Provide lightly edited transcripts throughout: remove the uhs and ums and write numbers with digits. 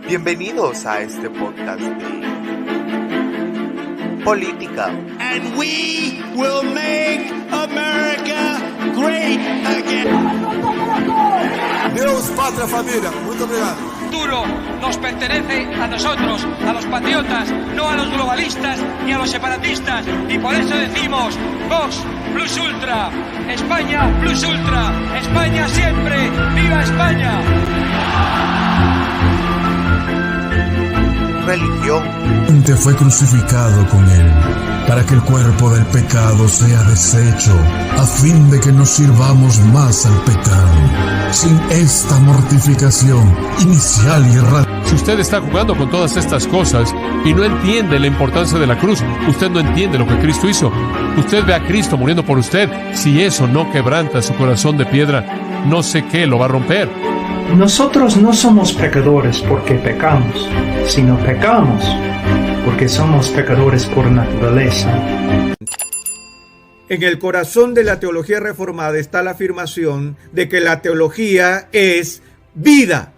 Bienvenidos a este podcast de política. And we will make America great again. Deus, pátria, família. Muito obrigado. El futuro nos pertenece a nosotros, a los patriotas, no a los globalistas ni a los separatistas. Y por eso decimos, Vox plus ultra, España plus ultra, España siempre, ¡viva España! Religión. Te fue crucificado con él, para que el cuerpo del pecado sea deshecho, a fin de que nos sirvamos más al pecado. Sin esta mortificación inicial y radical. Si usted está jugando con todas estas cosas y no entiende la importancia de la cruz, usted no entiende lo que Cristo hizo. Usted ve a Cristo muriendo por usted. Si eso no quebranta su corazón de piedra, no sé qué lo va a romper. Nosotros no somos pecadores porque pecamos, sino pecamos porque somos pecadores por naturaleza. En el corazón de la teología reformada está la afirmación de que la teología es vida,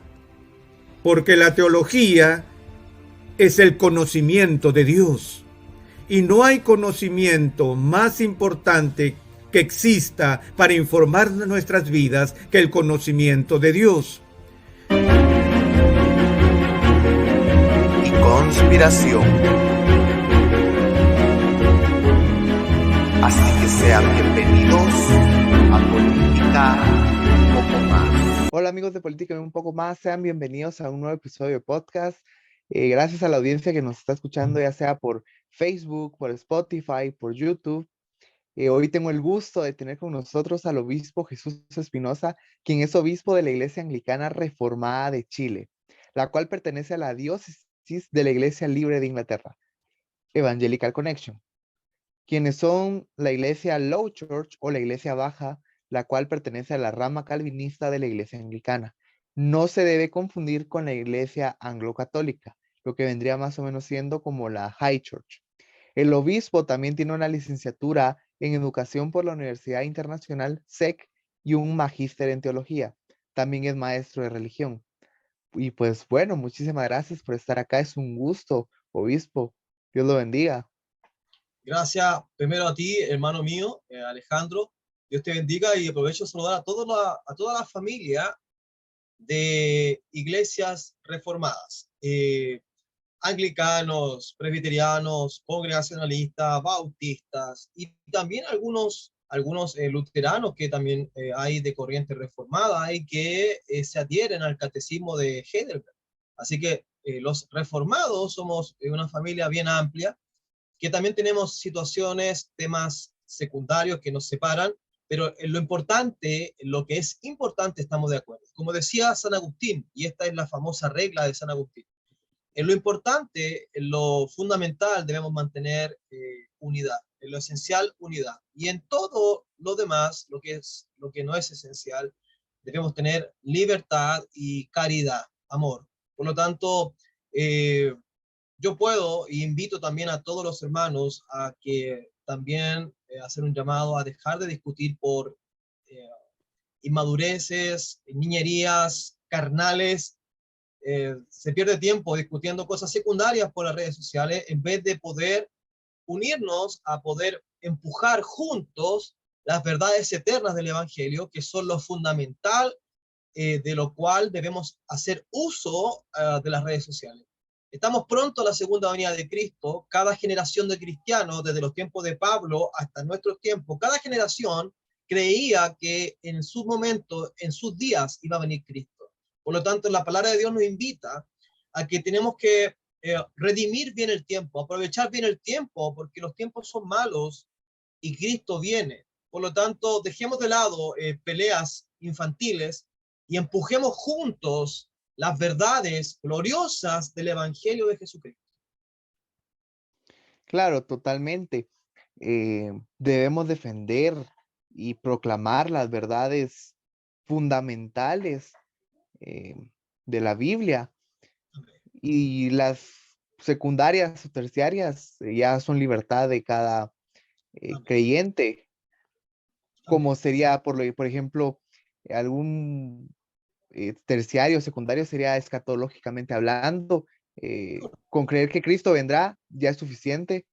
porque la teología es el conocimiento de Dios. Y no hay conocimiento más importante que exista para informar nuestras vidas que el conocimiento de Dios. Y conspiración. Así que sean bienvenidos a Política un poco más. Hola amigos de Política un poco más, sean bienvenidos a un nuevo episodio de podcast. Gracias a la audiencia que nos está escuchando, ya sea por Facebook, por Spotify, por YouTube. Hoy tengo el gusto de tener con nosotros al obispo Jesús Espinosa, quien es obispo de la Iglesia Anglicana Reformada de Chile, la cual pertenece a la diócesis de la Iglesia Libre de Inglaterra, Evangelical Connection, quienes son la Iglesia Low Church o la Iglesia Baja, la cual pertenece a la rama calvinista de la Iglesia Anglicana. No se debe confundir con la Iglesia Anglo-Católica, lo que vendría más o menos siendo como la High Church. El obispo también tiene una licenciatura en Educación por la Universidad Internacional SEC y un magíster en Teología. También es maestro de religión. Y pues bueno, muchísimas gracias por estar acá. Es un gusto, obispo. Dios lo bendiga. Gracias primero a ti, hermano mío, Alejandro. Dios te bendiga y aprovecho de saludar a toda la familia de iglesias reformadas. Anglicanos, presbiterianos, congregacionalistas, bautistas y también algunos luteranos que también hay de corriente reformada y que se adhieren al catecismo de Heidelberg. Así que los reformados somos una familia bien amplia, que también tenemos situaciones, temas secundarios que nos separan, pero en lo importante, en lo que es importante estamos de acuerdo. Como decía San Agustín, y esta es la famosa regla de San Agustín, en lo importante, en lo fundamental, debemos mantener unidad. En lo esencial, unidad. Y en todo lo demás, lo que no es esencial, debemos tener libertad y caridad, amor. Por lo tanto, yo puedo e invito también a todos los hermanos a que también hacer un llamado a dejar de discutir por inmadureces, niñerías, carnales. Se pierde tiempo discutiendo cosas secundarias por las redes sociales en vez de poder unirnos a poder empujar juntos las verdades eternas del Evangelio, que son lo fundamental de lo cual debemos hacer uso de las redes sociales. Estamos pronto a la segunda venida de Cristo. Cada generación de cristianos, desde los tiempos de Pablo hasta nuestros tiempos, cada generación creía que en su momento, en sus días, iba a venir Cristo. Por lo tanto, la palabra de Dios nos invita a que tenemos que redimir bien el tiempo, aprovechar bien el tiempo, porque los tiempos son malos y Cristo viene. Por lo tanto, dejemos de lado peleas infantiles y empujemos juntos las verdades gloriosas del Evangelio de Jesucristo. Claro, totalmente. Debemos defender y proclamar las verdades fundamentales de la Biblia, y las secundarias o terciarias ya son libertad de cada creyente, como sería, por ejemplo, algún terciario, secundario sería escatológicamente hablando. Con creer que Cristo vendrá ya es suficiente.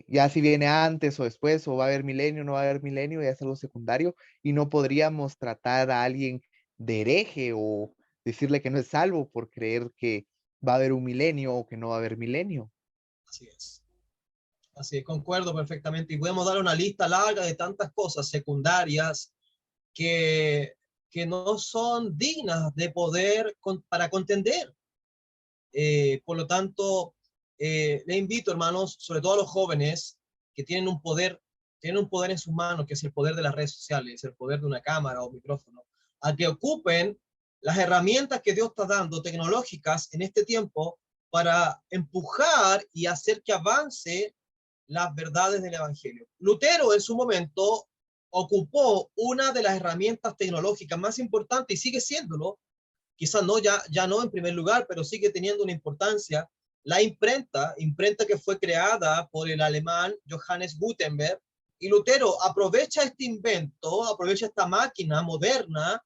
Ya si viene antes o después, o va a haber milenio, no va a haber milenio, ya es algo secundario, y no podríamos tratar a alguien de hereje o decirle que no es salvo por creer que va a haber un milenio o que no va a haber milenio. Así es. Así es, concuerdo perfectamente. Y podemos dar una lista larga de tantas cosas secundarias que no son dignas de poder para contender. Por lo tanto, le invito, hermanos, sobre todo a los jóvenes que tienen un poder en sus manos, que es el poder de las redes sociales, el poder de una cámara o micrófono, a que ocupen las herramientas que Dios está dando, tecnológicas, en este tiempo, para empujar y hacer que avance las verdades del Evangelio. Lutero, en su momento, ocupó una de las herramientas tecnológicas más importantes y sigue siéndolo, quizás no, ya no en primer lugar, pero sigue teniendo una importancia, la imprenta que fue creada por el alemán Johannes Gutenberg, y Lutero aprovecha este invento, aprovecha esta máquina moderna,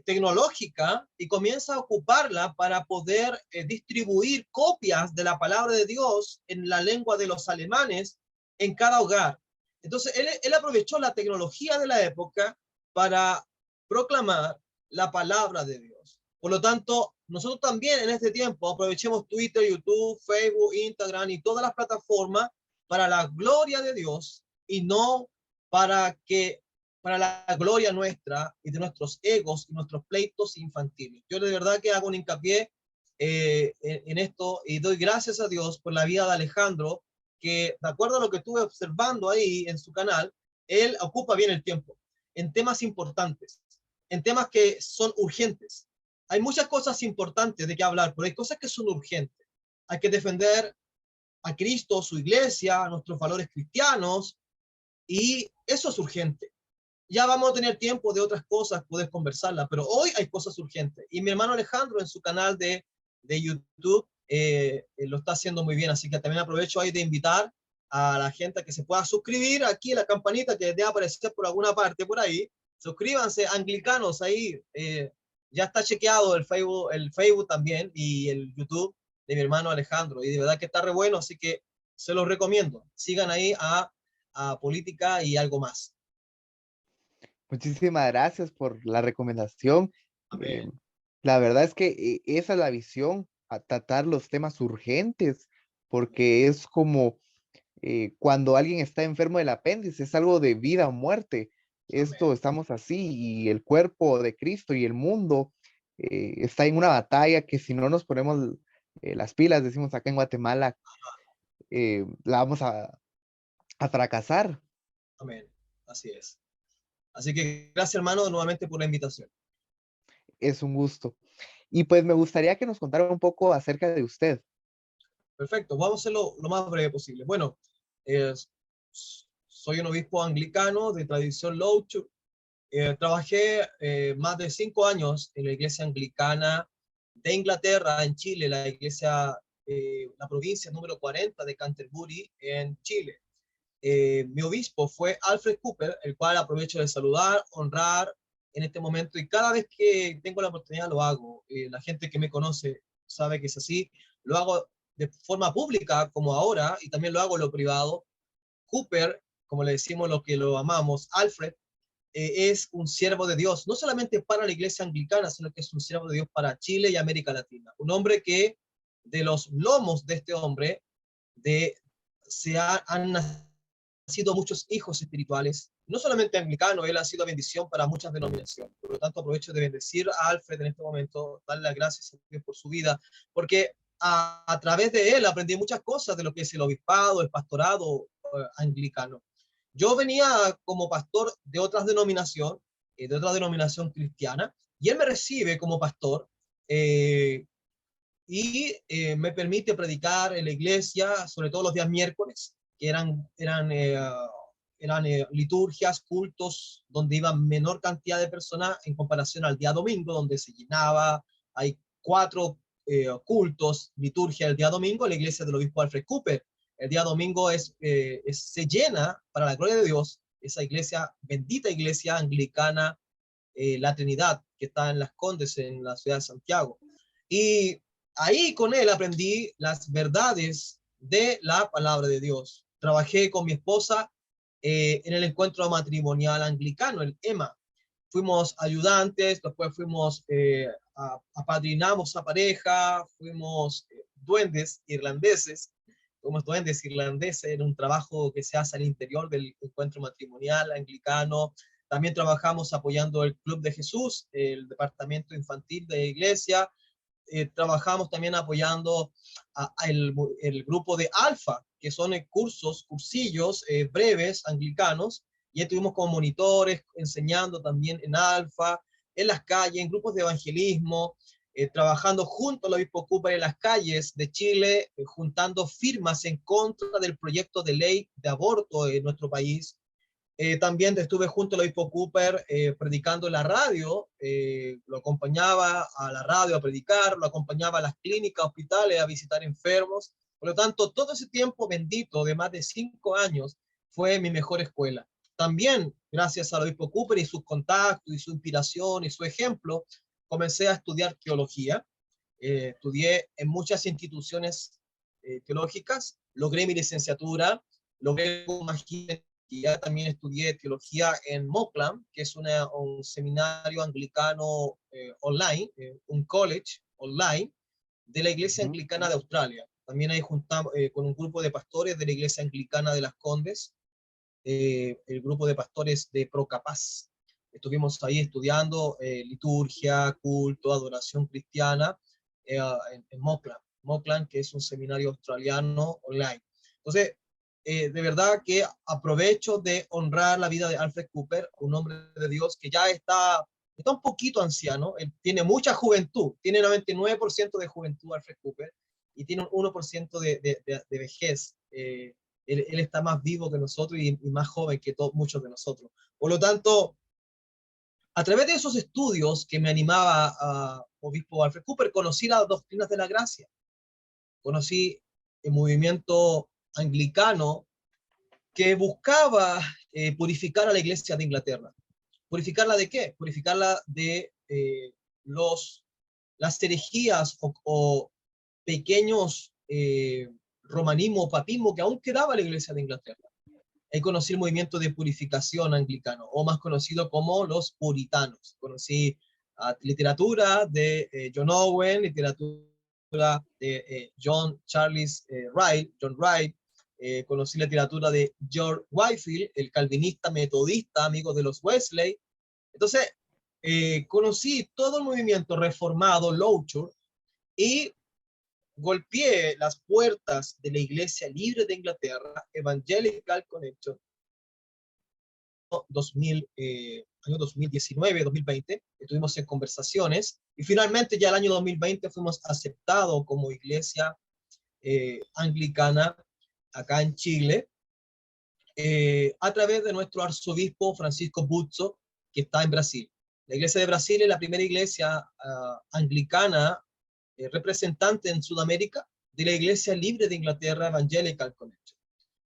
tecnológica, y comienza a ocuparla para poder distribuir copias de la palabra de Dios en la lengua de los alemanes en cada hogar. Entonces, él aprovechó la tecnología de la época para proclamar la palabra de Dios. Por lo tanto, nosotros también en este tiempo aprovechemos Twitter, YouTube, Facebook, Instagram y todas las plataformas para la gloria de Dios y no para la gloria nuestra y de nuestros egos y nuestros pleitos infantiles. Yo de verdad que hago un hincapié en esto y doy gracias a Dios por la vida de Alejandro, que de acuerdo a lo que estuve observando ahí en su canal, él ocupa bien el tiempo en temas importantes, en temas que son urgentes. Hay muchas cosas importantes de qué hablar, pero hay cosas que son urgentes. Hay que defender a Cristo, su iglesia, nuestros valores cristianos, y eso es urgente. Ya vamos a tener tiempo de otras cosas, poder conversarlas, pero hoy hay cosas urgentes. Y mi hermano Alejandro en su canal de YouTube lo está haciendo muy bien, así que también aprovecho ahí de invitar a la gente a que se pueda suscribir aquí en la campanita que debe aparecer por alguna parte por ahí. Suscríbanse, anglicanos, ahí ya está chequeado el Facebook también y el YouTube de mi hermano Alejandro, y de verdad que está re bueno, así que se los recomiendo. Sigan ahí a Política y Algo Más. Muchísimas gracias por la recomendación. La verdad es que esa es la visión, a tratar los temas urgentes, porque es como cuando alguien está enfermo del apéndice, es algo de vida o muerte. Esto estamos así, y el cuerpo de Cristo y el mundo está en una batalla que si no nos ponemos las pilas, decimos acá en Guatemala, la vamos a fracasar. Amén, así es. Así que gracias, hermano, nuevamente por la invitación. Es un gusto. Y pues me gustaría que nos contara un poco acerca de usted. Perfecto, vamos a hacerlo lo más breve posible. Bueno, soy un obispo anglicano de tradición Low Church. Trabajé más de 5 años en la iglesia anglicana de Inglaterra, en Chile, la iglesia, la provincia número 40 de Canterbury, en Chile. Mi obispo fue Alfred Cooper, el cual aprovecho de saludar, honrar en este momento, y cada vez que tengo la oportunidad lo hago. La gente que me conoce sabe que es así. Lo hago de forma pública como ahora, y también lo hago en lo privado. Cooper, como le decimos los que lo amamos, Alfred, es un siervo de Dios, no solamente para la iglesia anglicana, sino que es un siervo de Dios para Chile y América Latina. Un hombre que de los lomos de este hombre han nacido muchos hijos espirituales, no solamente anglicano, él ha sido bendición para muchas denominaciones. Por lo tanto, aprovecho de bendecir a Alfred en este momento, darle las gracias a Dios por su vida, porque a través de él aprendí muchas cosas de lo que es el obispado, el pastorado anglicano. Yo venía como pastor de otra denominación cristiana, y él me recibe como pastor y me permite predicar en la iglesia, sobre todo los días miércoles, que eran liturgias, cultos, donde iba menor cantidad de personas en comparación al día domingo, donde se llenaba. Hay 4 cultos, liturgia el día domingo en la iglesia del obispo Alfred Cooper. El día domingo se llena, para la gloria de Dios, esa iglesia, bendita iglesia anglicana, la Trinidad, que está en Las Condes, en la ciudad de Santiago. Y ahí con él aprendí las verdades de la palabra de Dios. Trabajé con mi esposa en el encuentro matrimonial anglicano, el EMA. Fuimos ayudantes, después fuimos, apadrinamos a pareja, fuimos duendes irlandeses, en un trabajo que se hace al interior del encuentro matrimonial anglicano. También trabajamos apoyando el Club de Jesús, el departamento infantil de la iglesia. Trabajamos también apoyando el grupo de Alfa, que son cursillos breves anglicanos, y estuvimos como monitores enseñando también en Alfa, en las calles, en grupos de evangelismo, trabajando junto al obispo Cooper en las calles de Chile, juntando firmas en contra del proyecto de ley de aborto en nuestro país. También estuve junto al obispo Cooper predicando en la radio, lo acompañaba a la radio a predicar, lo acompañaba a las clínicas, hospitales a visitar enfermos. Por lo tanto, todo ese tiempo bendito de más de 5 años fue mi mejor escuela. También, gracias al obispo Cooper y sus contactos y su inspiración y su ejemplo, comencé a estudiar teología. Estudié en muchas instituciones teológicas, logré mi licenciatura, logré un magíster. Ya también estudié teología en Mockland, que es un seminario anglicano online, un college online de la Iglesia Anglicana de Australia. También ahí juntamos con un grupo de pastores de la Iglesia Anglicana de Las Condes, el grupo de pastores de Procapaz. Estuvimos ahí estudiando liturgia, culto, adoración cristiana en Mockland, que es un seminario australiano online. Entonces, de verdad que aprovecho de honrar la vida de Alfred Cooper, un hombre de Dios que ya está un poquito anciano. Él tiene mucha juventud, tiene 99% de juventud Alfred Cooper, y tiene un 1% de vejez. Él está más vivo que nosotros y más joven que muchos de nosotros. Por lo tanto, a través de esos estudios que me animaba a obispo Alfred Cooper, conocí las doctrinas de la gracia. Conocí el movimiento anglicano que buscaba purificar a la iglesia de Inglaterra. ¿Purificarla de qué? Purificarla de las herejías o pequeños romanismo o papismo que aún quedaba en la iglesia de Inglaterra. Ahí conocí el movimiento de purificación anglicano, o más conocido como los puritanos. Conocí literatura de John Owen, literatura de John Wright, conocí la literatura de George Whitefield, el calvinista metodista, amigo de los Wesley. Entonces, conocí todo el movimiento reformado, Loucher, y golpeé las puertas de la Iglesia Libre de Inglaterra, Evangelical Connection, año 2019, 2020, estuvimos en conversaciones, y finalmente ya el año 2020 fuimos aceptados como iglesia anglicana acá en Chile, a través de nuestro arzobispo Francisco Buzzo, que está en Brasil. La iglesia de Brasil es la primera iglesia anglicana representante en Sudamérica de la Iglesia Libre de Inglaterra, Evangelical Connection.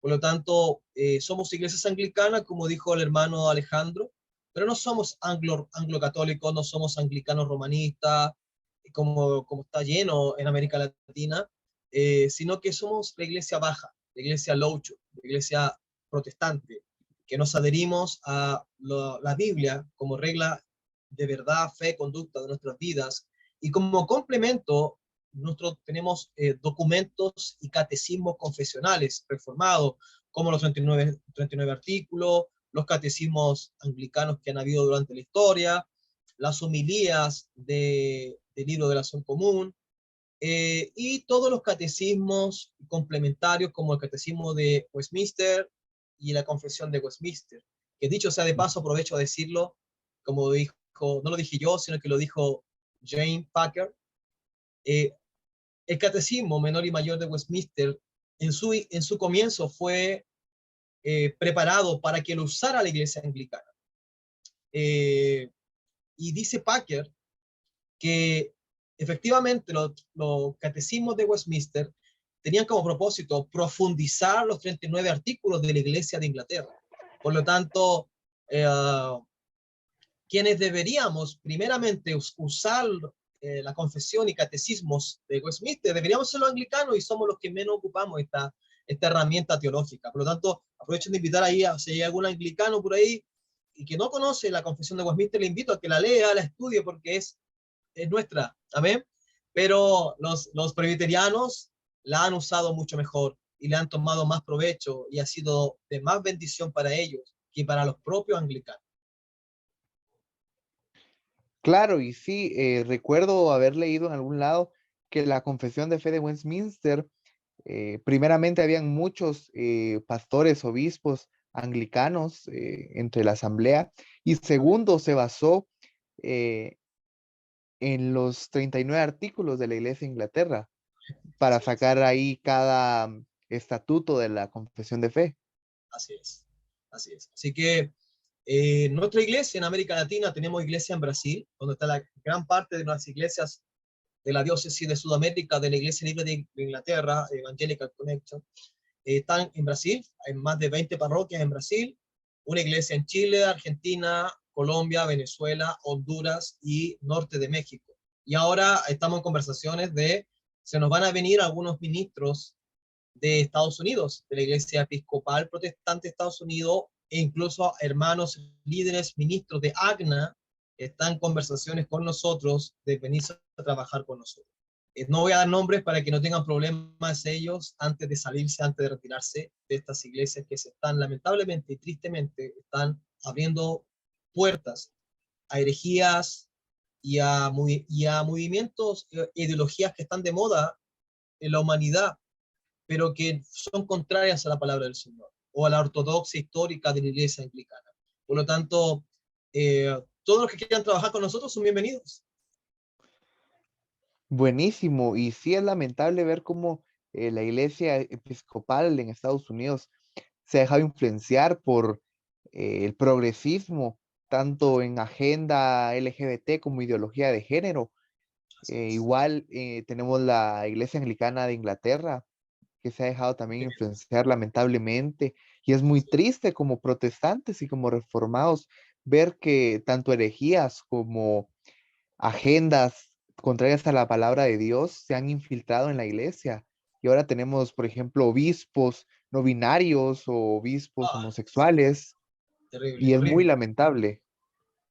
Por lo tanto, somos iglesias anglicanas, como dijo el hermano Alejandro, pero no somos anglo-católicos, no somos anglicanos romanistas, como está lleno en América Latina, sino que somos la iglesia baja, la iglesia Loucher, la iglesia protestante, que nos adherimos a la Biblia como regla de verdad, fe, conducta de nuestras vidas. Y como complemento, nosotros tenemos documentos y catecismos confesionales reformados, como los 39 artículos, los catecismos anglicanos que han habido durante la historia, las homilías del libro de la oración común, y todos los catecismos complementarios, como el catecismo de Westminster y la confesión de Westminster, que dicho sea de paso, aprovecho a decirlo, como dijo, no lo dije yo, sino que lo dijo James Packer. El catecismo menor y mayor de Westminster en su comienzo fue preparado para que lo usara la iglesia anglicana. Y dice Packer que efectivamente los catecismos de Westminster tenían como propósito profundizar los 39 artículos de la iglesia de Inglaterra. Por lo tanto, quienes deberíamos primeramente usar la confesión y catecismos de Westminster, deberíamos ser los anglicanos y somos los que menos ocupamos esta herramienta teológica. Por lo tanto, aprovecho de invitar ahí, si hay algún anglicano por ahí y que no conoce la confesión de Westminster, le invito a que la lea, la estudie, porque es nuestra, amén. Pero los presbiterianos la han usado mucho mejor y le han tomado más provecho y ha sido de más bendición para ellos que para los propios anglicanos. Claro, y sí, recuerdo haber leído en algún lado que la confesión de fe de Westminster, primeramente habían muchos pastores, obispos anglicanos entre la asamblea, y segundo se basó en los 39 artículos de la Iglesia de Inglaterra para sacar ahí cada estatuto de la confesión de fe. Así es, así es. Así que nuestra iglesia en América Latina, tenemos iglesia en Brasil, donde está la gran parte de las iglesias de la diócesis de Sudamérica, de la Iglesia Libre de Inglaterra, Evangelical Connection, están en Brasil. Hay más de 20 parroquias en Brasil, una iglesia en Chile, Argentina, Colombia, Venezuela, Honduras y norte de México. Y ahora estamos en conversaciones se nos van a venir algunos ministros de Estados Unidos, de la Iglesia Episcopal Protestante de Estados Unidos, e incluso hermanos líderes, ministros de AGNA, están en conversaciones con nosotros de venir a trabajar con nosotros. No voy a dar nombres para que no tengan problemas ellos antes de salirse, antes de retirarse de estas iglesias que se están, lamentablemente y tristemente, están abriendo puertas a herejías y a movimientos, ideologías que están de moda en la humanidad, pero que son contrarias a la palabra del Señor o a la ortodoxia histórica de la iglesia anglicana. Por lo tanto, todos los que quieran trabajar con nosotros son bienvenidos. Buenísimo, y sí es lamentable ver cómo la iglesia episcopal en Estados Unidos se ha dejado influenciar por el progresismo, tanto en agenda LGBT como ideología de género. Igual tenemos la iglesia anglicana de Inglaterra, que se ha dejado también influenciar lamentablemente, y es muy triste como protestantes y como reformados ver que tanto herejías como agendas contrarias a la palabra de Dios se han infiltrado en la iglesia. Y ahora tenemos, por ejemplo, obispos no binarios o obispos homosexuales. Terrible, Y es horrible. muy lamentable.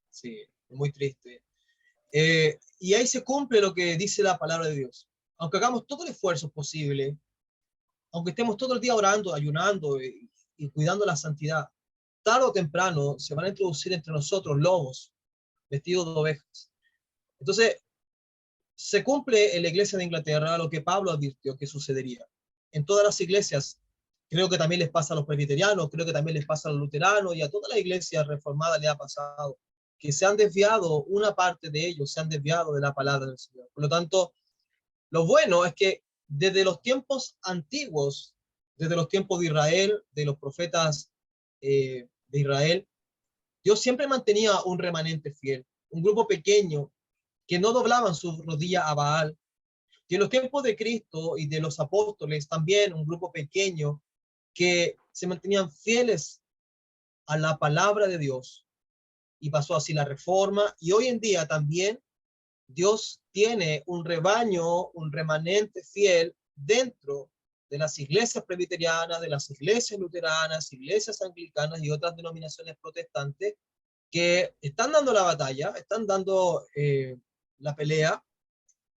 Sí, muy triste. Y ahí se cumple lo que dice la palabra de Dios. Aunque hagamos todo el esfuerzo posible, aunque estemos todo el día orando, ayunando y cuidando la santidad, tarde o temprano se van a introducir entre nosotros lobos vestidos de ovejas. Entonces, se cumple en la iglesia de Inglaterra lo que Pablo advirtió que sucedería. En todas las iglesias, creo que también les pasa a los presbiterianos, creo que también les pasa a los luteranos y a toda la iglesia reformada le ha pasado, que se han desviado, una parte de ellos se han desviado de la palabra del Señor. Por lo tanto, lo bueno es que desde los tiempos antiguos, desde los tiempos de Israel, de los profetas de Israel, Dios siempre mantenía un remanente fiel, un grupo pequeño que no doblaban su rodilla a Baal. Y en los tiempos de Cristo y de los apóstoles también un grupo pequeño que se mantenían fieles a la palabra de Dios. Y pasó así la reforma. Y hoy en día también Dios tiene un rebaño, un remanente fiel dentro de las iglesias presbiterianas, de las iglesias luteranas, iglesias anglicanas y otras denominaciones protestantes que están dando la batalla, están dando la pelea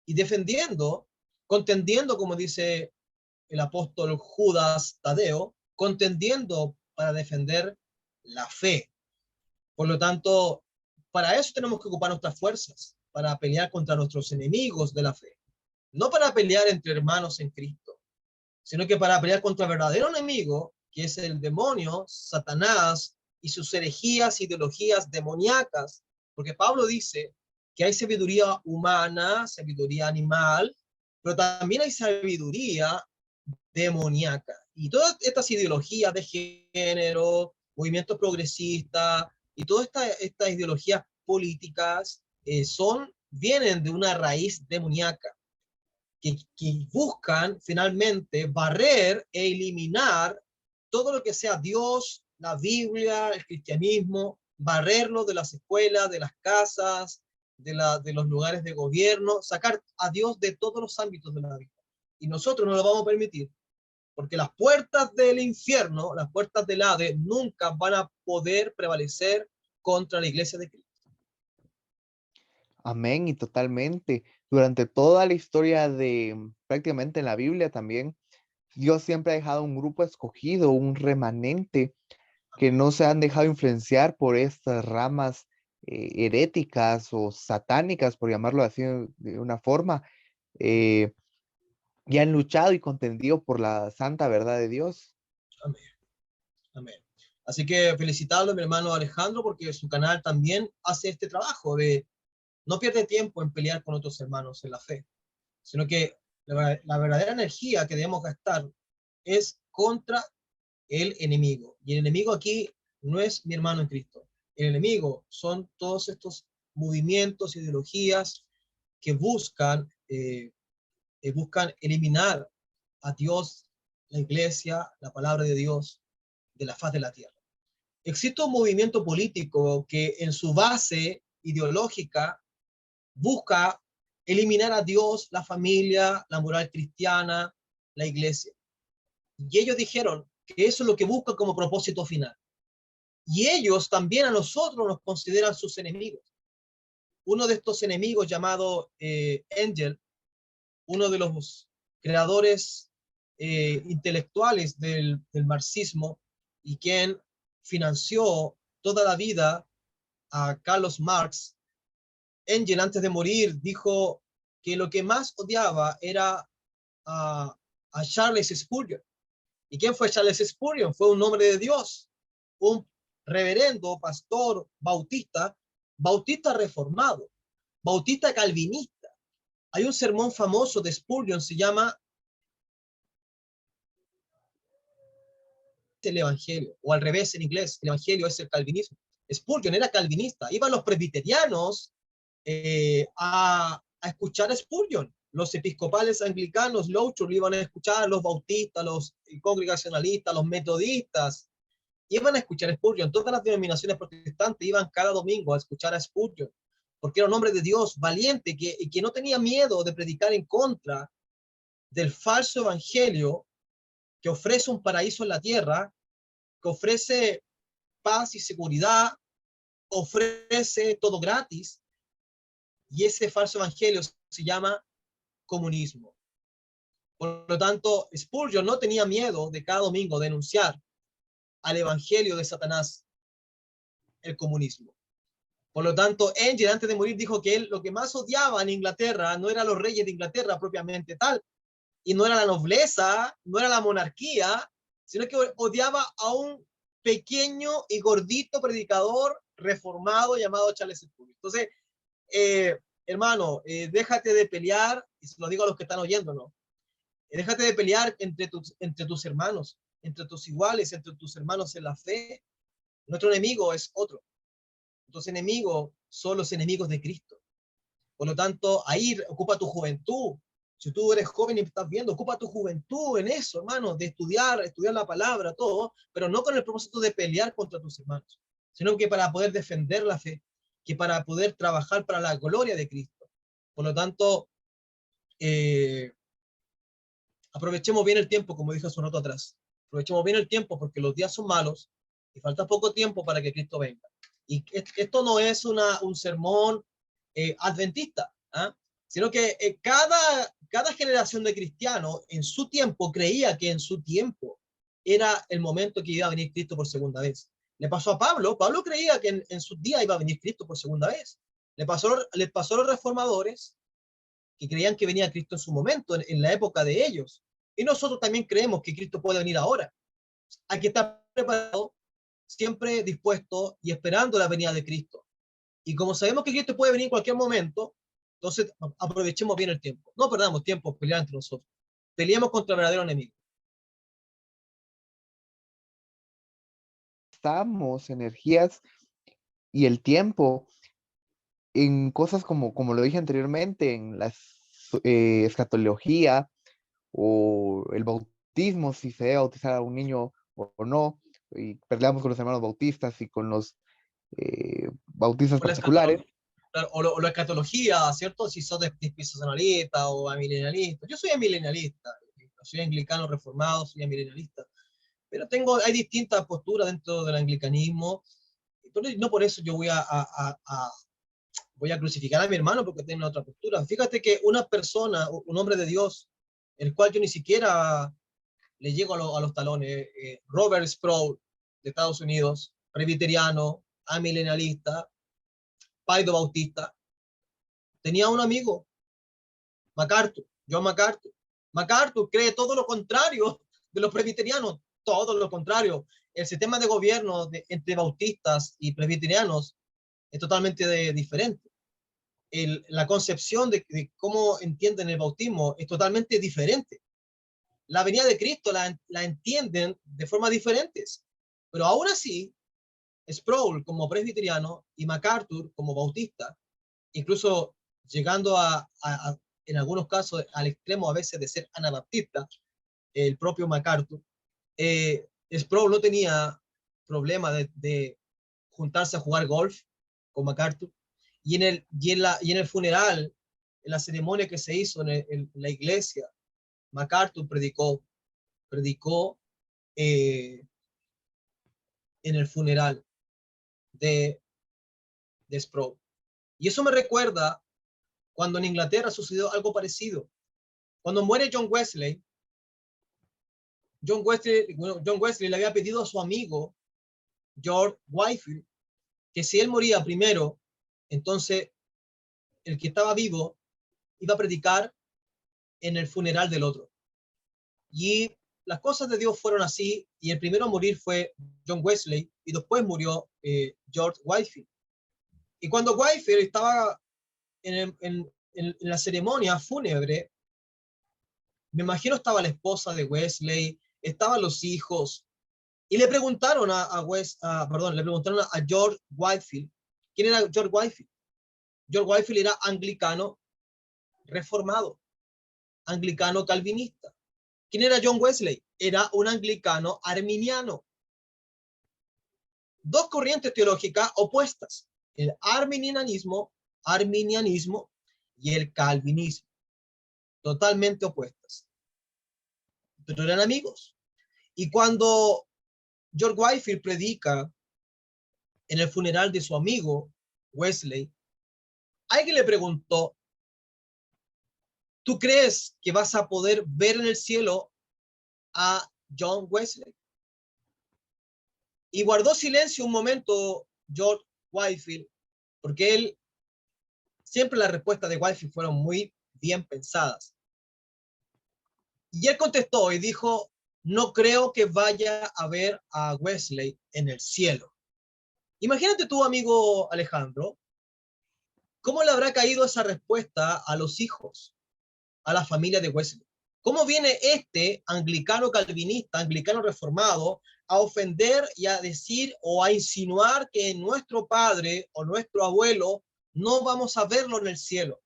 y defendiendo, contendiendo, como dice el apóstol Judas Tadeo, contendiendo para defender la fe. Por lo tanto, para eso tenemos que ocupar nuestras fuerzas, para pelear contra nuestros enemigos de la fe. No para pelear entre hermanos en Cristo, sino que para pelear contra el verdadero enemigo, que es el demonio, Satanás, y sus herejías, ideologías demoníacas. Porque Pablo dice que hay sabiduría humana, sabiduría animal, pero también hay sabiduría demoníaca. Y todas estas ideologías de género, movimientos progresistas y todas estas ideologías políticas vienen de una raíz demoníaca que buscan finalmente barrer e eliminar todo lo que sea Dios, la Biblia, el cristianismo, barrerlo de las escuelas, de las casas, de los lugares de gobierno, sacar a Dios de todos los ámbitos de la vida. Y nosotros no lo vamos a permitir, porque las puertas del infierno, las puertas del Hades, nunca van a poder prevalecer contra la iglesia de Cristo. Amén, y totalmente. Durante toda la historia de prácticamente en la Biblia también, Dios siempre ha dejado un grupo escogido, un remanente, que no se han dejado influenciar por estas ramas heréticas o satánicas, por llamarlo así de una forma, eh, y han luchado y contendido por la santa verdad de Dios. Amén. Amén. Así que felicitarlo a mi hermano Alejandro, porque su canal también hace este trabajo de no pierde tiempo en pelear con otros hermanos en la fe, sino que la verdadera energía que debemos gastar es contra el enemigo. Y el enemigo aquí no es mi hermano en Cristo. El enemigo son todos estos movimientos, ideologías que buscan eliminar a Dios, la iglesia, la palabra de Dios de la faz de la tierra. Existe un movimiento político que en su base ideológica busca eliminar a Dios, la familia, la moral cristiana, la iglesia. Y ellos dijeron que eso es lo que buscan como propósito final. Y ellos también a nosotros nos consideran sus enemigos. Uno de estos enemigos llamado Engel, uno de los creadores intelectuales del marxismo y quien financió toda la vida a Carlos Marx, Engel antes de morir dijo que lo que más odiaba era a Charles Spurgeon. ¿Y quién fue Charles Spurgeon? Fue un hombre de Dios, un reverendo, pastor, bautista reformado, bautista calvinista. Hay un sermón famoso de Spurgeon, se llama el Evangelio, o al revés en inglés, el Evangelio es el calvinismo. Spurgeon era calvinista, iban los presbiterianos a escuchar a Spurgeon. Los episcopales anglicanos, Loucho, lo iban a escuchar, los bautistas, los congregacionalistas, los metodistas, iban a escuchar a Spurgeon. Todas las denominaciones protestantes iban cada domingo a escuchar a Spurgeon, porque era un hombre de Dios valiente que no tenía miedo de predicar en contra del falso evangelio que ofrece un paraíso en la tierra, que ofrece paz y seguridad, ofrece todo gratis, y ese falso evangelio se llama comunismo. Por lo tanto, Spurgeon no tenía miedo de cada domingo denunciar al evangelio de Satanás, el comunismo. Por lo tanto, Engel antes de morir dijo que él lo que más odiaba en Inglaterra no eran los reyes de Inglaterra propiamente tal, y no era la nobleza, no era la monarquía, sino que odiaba a un pequeño y gordito predicador reformado llamado Charles Spurgeon. Entonces, hermano, déjate de pelear, y se lo digo a los que están oyéndonos, déjate de pelear entre tus hermanos, entre tus iguales, entre tus hermanos en la fe. Nuestro enemigo es otro. Nuestros enemigos son los enemigos de Cristo. Por lo tanto, ahí ocupa tu juventud. Si tú eres joven y me estás viendo, ocupa tu juventud en eso, hermano, de estudiar la palabra, todo, pero no con el propósito de pelear contra tus hermanos, sino que para poder defender la fe, que para poder trabajar para la gloria de Cristo. Por lo tanto, aprovechemos bien el tiempo, como dije hace un rato atrás. Aprovechemos bien el tiempo porque los días son malos y falta poco tiempo para que Cristo venga. Y esto no es un sermón adventista, ¿eh? Sino que cada generación de cristianos en su tiempo creía que en su tiempo era el momento que iba a venir Cristo por segunda vez. Le pasó a Pablo. Pablo creía que en sus días iba a venir Cristo por segunda vez. Le pasó a los reformadores que creían que venía Cristo en su momento, en la época de ellos. Y nosotros también creemos que Cristo puede venir ahora. Hay que estar preparado, siempre dispuesto y esperando la venida de Cristo. Y como sabemos que Cristo puede venir en cualquier momento, entonces aprovechemos bien el tiempo. No perdamos tiempo peleando entre nosotros. Peleemos contra el verdadero enemigo. Estamos energías y el tiempo en cosas como lo dije anteriormente, en la escatología o el bautismo, si se debe bautizar a un niño o no, y peleamos con los hermanos bautistas y con los bautistas O la particulares. claro, o la escatología, ¿cierto? Si sos dispensacionalista o amilenialista. Yo soy amilenialista, soy anglicano reformado, soy amilenialista. Pero hay distintas posturas dentro del anglicanismo. No por eso yo voy a crucificar a mi hermano porque tiene otra postura. Fíjate que una persona, un hombre de Dios, el cual yo ni siquiera le llego a los talones, Robert Sproul, de Estados Unidos, presbiteriano, amilenialista, paido bautista, tenía un amigo, John MacArthur. MacArthur cree todo lo contrario de los presbiterianos, todo lo contrario. El sistema de gobierno entre bautistas y presbiterianos es totalmente diferente. La concepción de cómo entienden el bautismo es totalmente diferente. La venida de Cristo la entienden de formas diferentes, pero aún así, Sproul como presbiteriano y MacArthur como bautista, incluso llegando en algunos casos al extremo a veces de ser anabaptista, el propio MacArthur, Sproul no tenía problema de juntarse a jugar golf con MacArthur, y en el funeral, en la ceremonia que se hizo en la iglesia, MacArthur predicó en el funeral de Sproul. Y eso me recuerda cuando en Inglaterra sucedió algo parecido. Cuando muere John Wesley le había pedido a su amigo George Whitefield que si él moría primero, entonces el que estaba vivo iba a predicar en el funeral del otro. Y las cosas de Dios fueron así, y el primero a morir fue John Wesley, y después murió George Whitefield. Y cuando Whitefield estaba en la ceremonia fúnebre, me imagino estaba la esposa de Wesley, estaban los hijos, y le preguntaron a George Whitefield. ¿Quién era George Whitefield? George Whitefield era anglicano reformado, anglicano calvinista. ¿Quién era John Wesley? Era un anglicano arminiano. Dos corrientes teológicas opuestas, el arminianismo y el calvinismo, totalmente opuestas, pero eran amigos. Y cuando George Whitefield predica en el funeral de su amigo Wesley, alguien le preguntó: ¿tú crees que vas a poder ver en el cielo a John Wesley? Y guardó silencio un momento George Whitefield, porque él, siempre las respuestas de Whitefield fueron muy bien pensadas. Y él contestó y dijo: no creo que vaya a ver a Wesley en el cielo. Imagínate tú, amigo Alejandro, ¿cómo le habrá caído esa respuesta a los hijos, a la familia de Wesley? ¿Cómo viene este anglicano calvinista, anglicano reformado, a ofender y a decir o a insinuar que nuestro padre o nuestro abuelo no vamos a verlo en el cielo?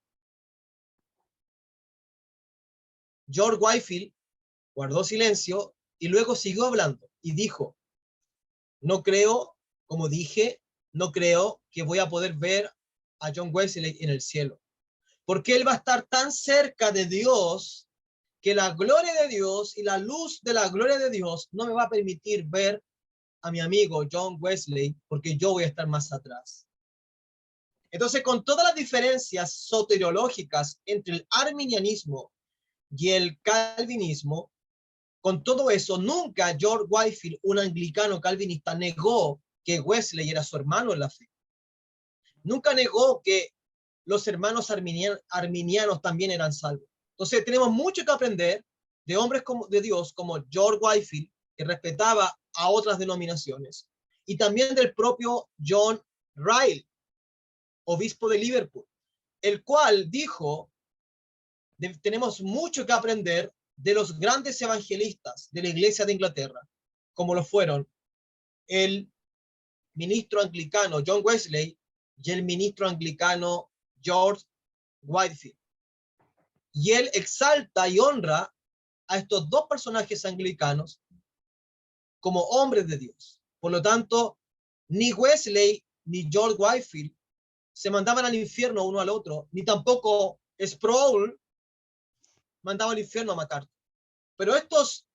George Whitefield guardó silencio y luego siguió hablando y dijo: no creo, como dije, no creo que voy a poder ver a John Wesley en el cielo, porque él va a estar tan cerca de Dios que la gloria de Dios y la luz de la gloria de Dios no me va a permitir ver a mi amigo John Wesley, porque yo voy a estar más atrás. Entonces, con todas las diferencias soteriológicas entre el arminianismo y el calvinismo, con todo eso, nunca George Whitefield, un anglicano calvinista, negó que Wesley era su hermano en la fe. Nunca negó que los hermanos arminianos también eran salvos. Entonces tenemos mucho que aprender de hombres de Dios como George Whitefield, que respetaba a otras denominaciones, y también del propio John Ryle, obispo de Liverpool, el cual dijo: tenemos mucho que aprender de los grandes evangelistas de la Iglesia de Inglaterra, como lo fueron el ministro anglicano John Wesley y el ministro anglicano George Whitefield. Y él exalta y honra a estos dos personajes anglicanos como hombres de Dios. Por lo tanto, ni Wesley ni George Whitefield se mandaban al infierno uno al otro, ni tampoco Sproul mandaba al infierno a MacArthur. Pero estos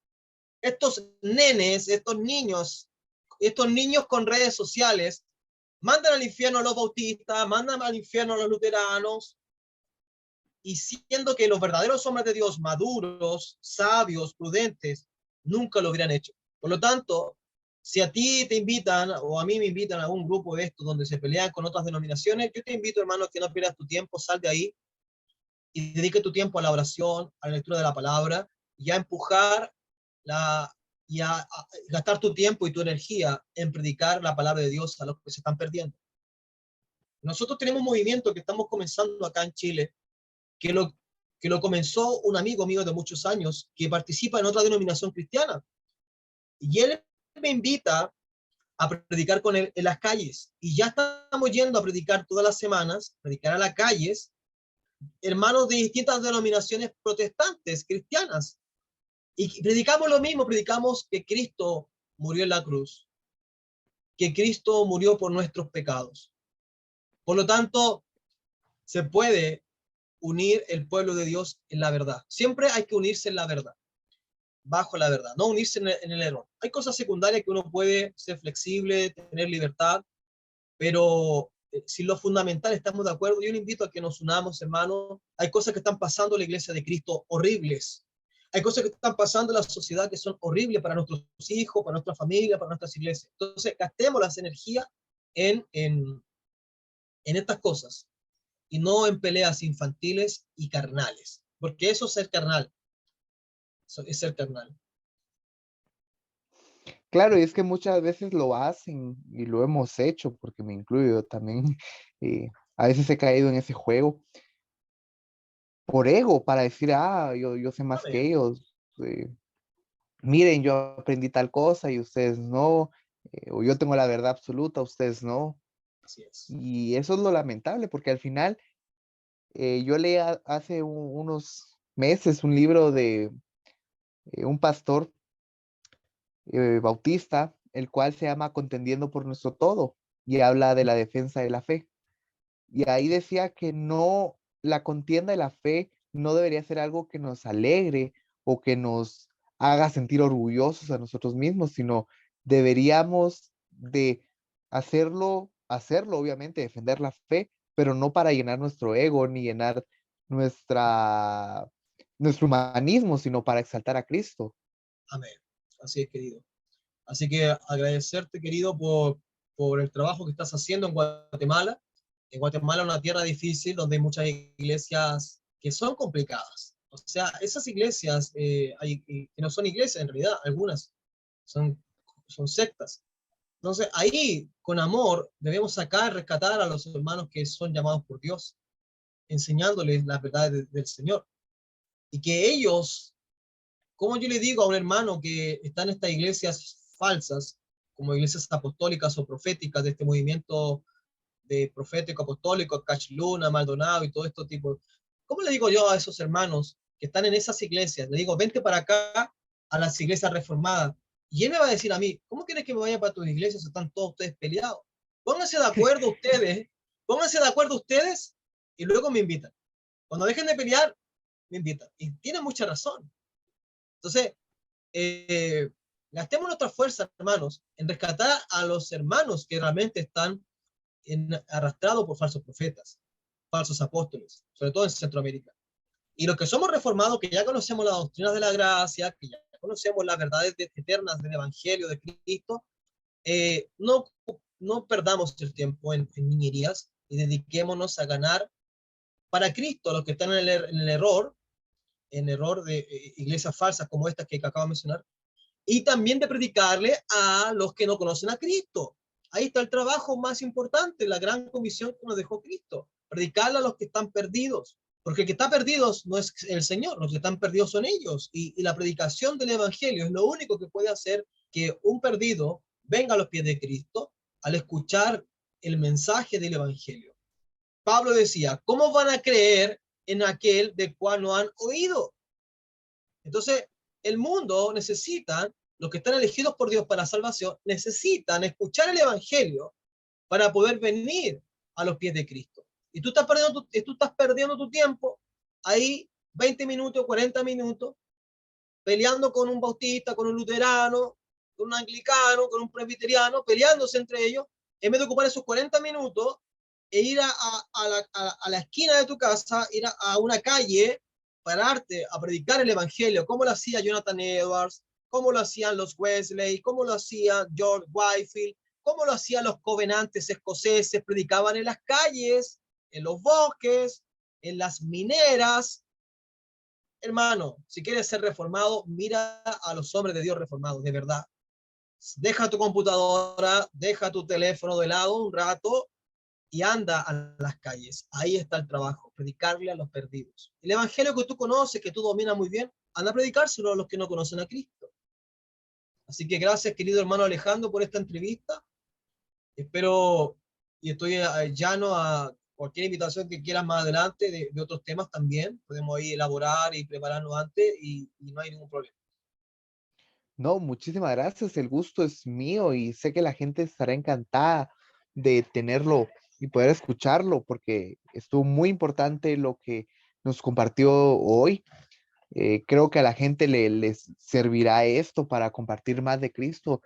nenes, estos niños con redes sociales, mandan al infierno a los bautistas, mandan al infierno a los luteranos, y siendo que los verdaderos hombres de Dios, maduros, sabios, prudentes, nunca lo hubieran hecho. Por lo tanto, si a ti te invitan, o a mí me invitan a algún grupo de estos donde se pelean con otras denominaciones, yo te invito, hermano, que no pierdas tu tiempo, sal de ahí y dedique tu tiempo a la oración, a la lectura de la palabra, y a empujar y a gastar tu tiempo y tu energía en predicar la palabra de Dios a los que se están perdiendo. Nosotros tenemos un movimiento que estamos comenzando acá en Chile, que lo comenzó un amigo mío de muchos años, que participa en otra denominación cristiana. Y él me invita a predicar con él en las calles. Y ya estamos yendo a predicar todas las semanas, predicar a las calles, hermanos de distintas denominaciones protestantes, cristianas. Y predicamos lo mismo, predicamos que Cristo murió en la cruz, que Cristo murió por nuestros pecados. Por lo tanto, se puede unir el pueblo de Dios en la verdad. Siempre hay que unirse en la verdad, bajo la verdad, no unirse en el error. Hay cosas secundarias que uno puede ser flexible, tener libertad, pero si lo fundamental estamos de acuerdo, yo le invito a que nos unamos, hermanos. Hay cosas que están pasando en la iglesia de Cristo horribles. Hay cosas que están pasando en la sociedad que son horribles para nuestros hijos, para nuestra familia, para nuestras iglesias. Entonces, gastemos las energías en estas cosas y no en peleas infantiles y carnales, porque eso es ser carnal. Eso es ser carnal. Claro, y es que muchas veces lo hacen y lo hemos hecho, porque me incluyo también. A veces he caído en ese juego por ego, para decir, yo sé más que ellos. Miren, yo aprendí tal cosa y ustedes no, o yo tengo la verdad absoluta, ustedes no. Así es. Y eso es lo lamentable, porque al final yo leí hace unos meses un libro de un pastor bautista, el cual se llama Contendiendo por Nuestro Todo, y habla de la defensa de la fe. Y ahí decía que no, la contienda de la fe no debería ser algo que nos alegre o que nos haga sentir orgullosos a nosotros mismos, sino deberíamos de hacerlo, obviamente, defender la fe, pero no para llenar nuestro ego ni llenar nuestro humanismo, sino para exaltar a Cristo. Amén. Así es, querido. Así que agradecerte, querido, por el trabajo que estás haciendo en Guatemala. En Guatemala, una tierra difícil, donde hay muchas iglesias que son complicadas. O sea, esas iglesias, que no son iglesias en realidad, algunas son sectas. Entonces, ahí, con amor, debemos rescatar a los hermanos que son llamados por Dios, enseñándoles las verdades del Señor. Y que ellos, como yo le digo a un hermano que está en estas iglesias falsas, como iglesias apostólicas o proféticas de este movimiento de profético apostólico, Cash Luna, Maldonado y todo este tipo, ¿cómo le digo yo a esos hermanos que están en esas iglesias? Le digo, vente para acá a las iglesias reformadas. Y él me va a decir a mí, ¿cómo quieres que me vaya para tus iglesias si están todos ustedes peleados? Pónganse de acuerdo ustedes y luego me invitan. Cuando dejen de pelear, me invitan. Y tienen mucha razón. Entonces, gastemos nuestra fuerza, hermanos, en rescatar a los hermanos que realmente están arrastrados por falsos profetas, falsos apóstoles, sobre todo en Centroamérica. Y los que somos reformados, que ya conocemos las doctrinas de la gracia, que ya conocemos las verdades eternas del Evangelio de Cristo, no perdamos el tiempo en niñerías y dediquémonos a ganar para Cristo a los que están en el error de iglesias falsas como estas que acabo de mencionar, y también de predicarle a los que no conocen a Cristo. Ahí está el trabajo más importante, la gran comisión que nos dejó Cristo, predicarle a los que están perdidos, porque el que está perdido no es el Señor, los que están perdidos son ellos, y la predicación del Evangelio es lo único que puede hacer que un perdido venga a los pies de Cristo al escuchar el mensaje del Evangelio. Pablo decía, ¿cómo van a creer en aquel del cual no han oído? Entonces, el mundo necesita, los que están elegidos por Dios para salvación, necesitan escuchar el Evangelio para poder venir a los pies de Cristo. Y tú estás perdiendo tu tiempo ahí 20 minutos, 40 minutos, peleando con un bautista, con un luterano, con un anglicano, con un presbiteriano, peleándose entre ellos, en vez de ocupar esos 40 minutos e ir a la esquina de tu casa, ir a una calle, pararte a predicar el evangelio, como lo hacía Jonathan Edwards, como lo hacían los Wesley, como lo hacía George Whitefield, como lo hacían los covenantes escoceses, predicaban en las calles, en los bosques, en las mineras. Hermano, si quieres ser reformado, mira a los hombres de Dios reformados, de verdad. Deja tu computadora, deja tu teléfono de lado un rato y anda a las calles. Ahí está el trabajo, predicarle a los perdidos. El evangelio que tú conoces, que tú dominas muy bien, anda a predicárselo a los que no conocen a Cristo. Así que gracias, querido hermano Alejandro, por esta entrevista. Espero y estoy llano a cualquier invitación que quieras más adelante de otros temas también. Podemos ahí elaborar y prepararnos antes y no hay ningún problema. No, muchísimas gracias. El gusto es mío y sé que la gente estará encantada de tenerlo y poder escucharlo porque estuvo muy importante lo que nos compartió hoy. Creo que a la gente les servirá esto para compartir más de Cristo